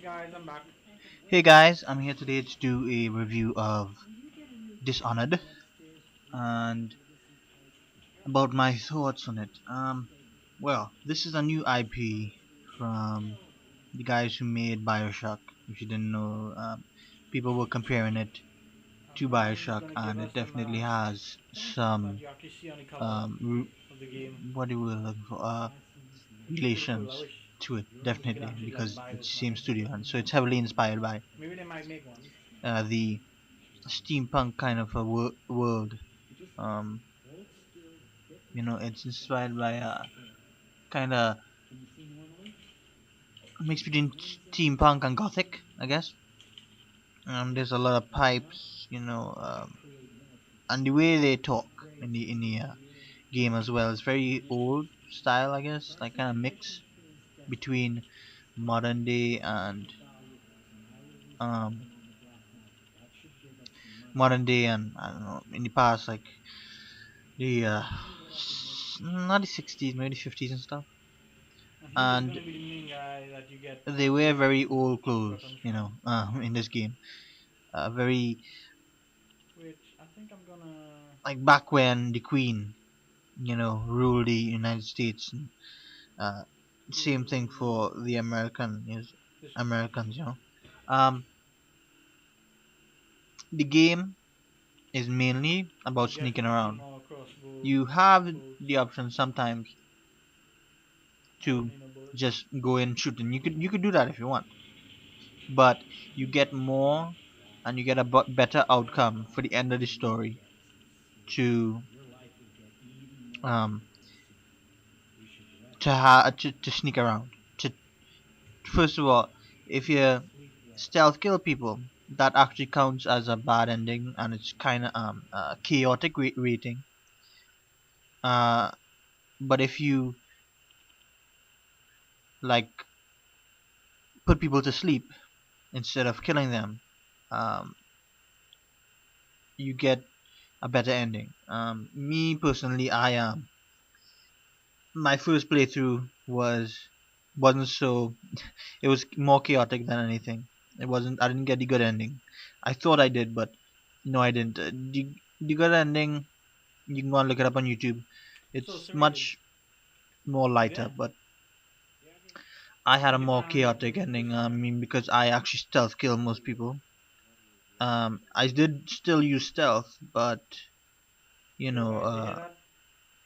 guys, I'm back. Hey guys, I'm here today to do a review of Dishonored and about my thoughts on it. Well, this is a new IP from the guys who made Bioshock. If you didn't know, people were comparing it to He's Bioshock, gonna give and us it the definitely mask has that some you actually see on the cover um, of the game. what do we looking for? Which is pretty cool. I Relations wish to it, you could definitely, actually like because buy it's this the one. same studio, and so it's heavily inspired by Maybe they might make one. the steampunk kind of a world. Um, it's inspired by a kind of mix between steampunk and gothic, I guess. There's a lot of pipes, and the way they talk in the game as well is very old style, I guess, like kind of mix between modern day and um I don't know, in the past, like the not the 60s, maybe the 50s and stuff. And he is And gonna be the main guy that you get they the wear very old clothes, weapons from. in this game. Very Which I think I'm gonna. like back when the Queen, ruled the United States. And, uh, same thing for the This one. Americans. Um, the game is mainly You about get sneaking two around. more crossbow You have bolts. the option sometimes I don't to need no bullets. just go in and shoot, and you could do that if you want, but you get more and you get a better outcome for the end of the story to um to sneak around. To First of all, if you stealth kill people, that actually counts as a bad ending, and it's kind of chaotic rating. Uh, but if you like put people to sleep instead of killing them, um, you get a better ending. Me personally, I my first playthrough wasn't so. It was more chaotic than anything. It wasn't. I didn't get the good ending. I thought I did, but no, I didn't. The good ending, you can go and look it up on YouTube. So It's serrated. much more Oh lighter, yeah. but I had a In the more pan you chaotic can ending. see I that. mean, because I actually stealth kill most people. I did still use stealth, but you Yo know, guys, you hear uh, that?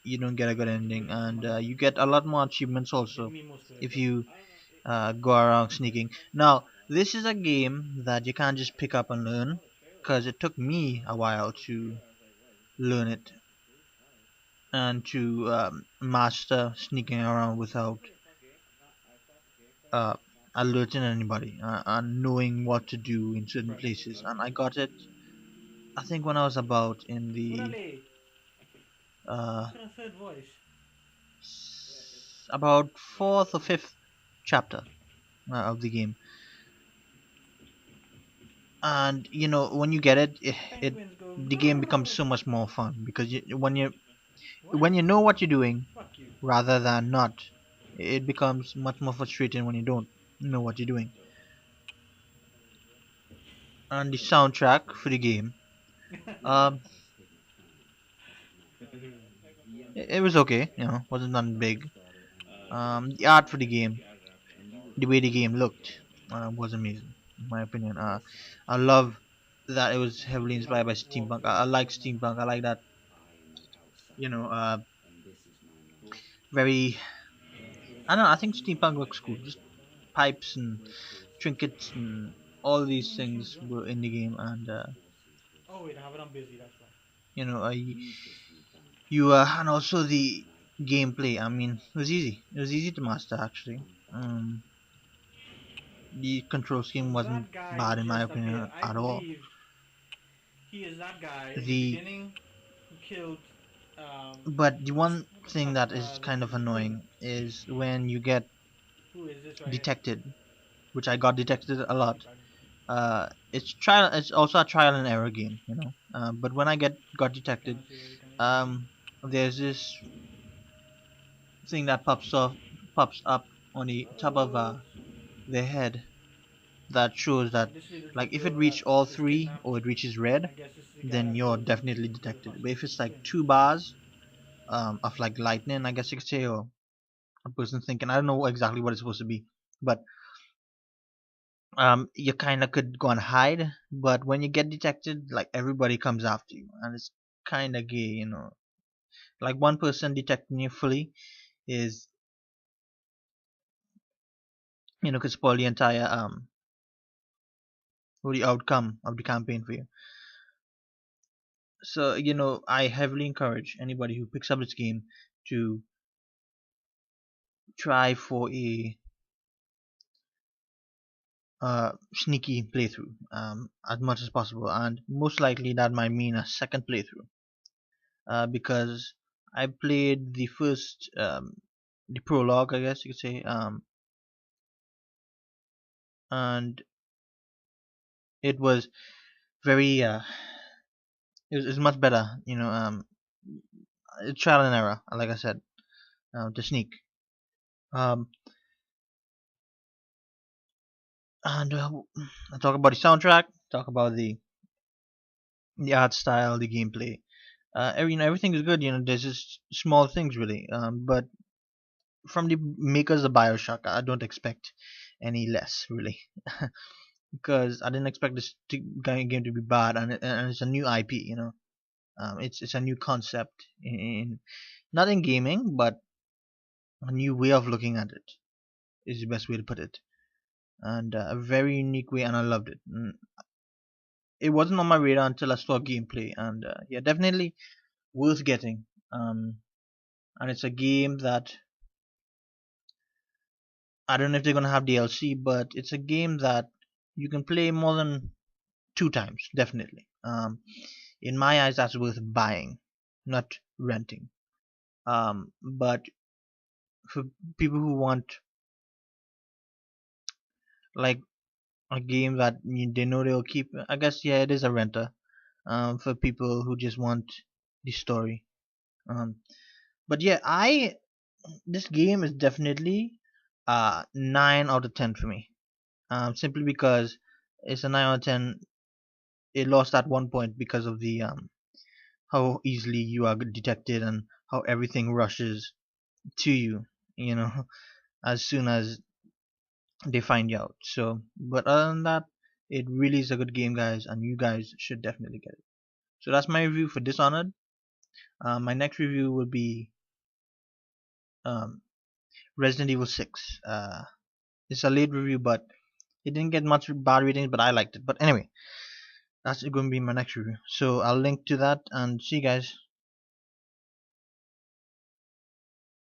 you don't get a good Wait, ending, this is and my mic. you get a lot more achievements Maybe also me most of it, if but you go around sneaking. Now, this is a game that you can't just pick up and learn, because it took me a while to learn it and to master sneaking around without uh, alerting anybody and knowing what to do in certain right. places. And I got it, I think, when I was about in the Orale! uh, What kind of third voice? about fourth or fifth chapter of the game. And when you get it Penguins go. the game becomes so much more fun because What? when you know what you're doing Fuck you. rather than not, it becomes much more frustrating when you don't know what you're doing. And the soundtrack for the game, um it was okay, wasn't that big. The art for the game, the way the game looked, was amazing in my opinion. I love that it was heavily inspired by steampunk. I like steampunk. I like that, you know uh very, I don't know, I think steampunk looks cool. Just pipes and trinkets and all these Machine things gun. were in the game, and Oh wait, I have it on busy, that's why. you know, and also the gameplay. I mean, it was easy. It was easy to master actually. The control So scheme wasn't that guy who bad in my first appeared, opinion I at all. believe he is that guy in the The beginning who killed But the one thing that is the kind of annoying is when you get who is this right here? detected, which I got detected a lot. Keypad. It's also a trial and error game, but when I got detected, Cannot see where we can eat. there's this thing that pops up on the top of Bullets. their head, that shows that, Obviously, there's the like, if it girl that reached all was three kidnapped, or it reaches red, and I guess this is the guy then that you're killed definitely the detected. But if it's like twins. 2 bars of like lightning, I guess you could say, or a person thinking, I don't know exactly what it's supposed to be, but you kind of could go and hide. But when you get detected, like everybody comes after you, and it's kind of gay, you know. Like one person detecting you fully is, you know, could spoil the entire or the outcome of the campaign for you. So, you know, I heavily encourage anybody who picks up this game to try for a sneaky playthrough as much as possible, and most likely that might mean a second playthrough, because I played the first the prologue, I guess you could say, and it was very it was much better, you know, trial and error, like I said, to sneak. Um, and I talk about the soundtrack, talk about the art style, the gameplay. You know, everything is good. You know, there's just small things really. But from the makers of Bioshock, I don't expect any less really, because I didn't expect this game to be bad, and it's a new IP. You know, it's a new concept not in gaming, but a new way of looking at it is the best way to put it, and a very unique way, and I loved it. It wasn't on my radar until I saw gameplay, and yeah, definitely worth getting. And it's a game that I don't know if they're gonna have DLC, but it's a game that you can play more than 2 times, definitely. In my eyes, that's worth buying, not renting. But for people who want like a game that they know they'll keep, I guess yeah, it is a renter. For people who just want the story. Um, but yeah, I this game is definitely 9 out of 10 for me. Simply because it's a 9 out of 10. It lost at one point because of the how easily you are detected and how everything rushes to you. You know, as soon as they find you out. So, but other than that, it really is a good game, guys, and you guys should definitely get it. So that's my review for Dishonored. My next review will be um, Resident Evil 6. It's a late review, but it didn't get much bad ratings, but I liked it. But anyway, that's going to be my next review. So I'll link to that and see you guys.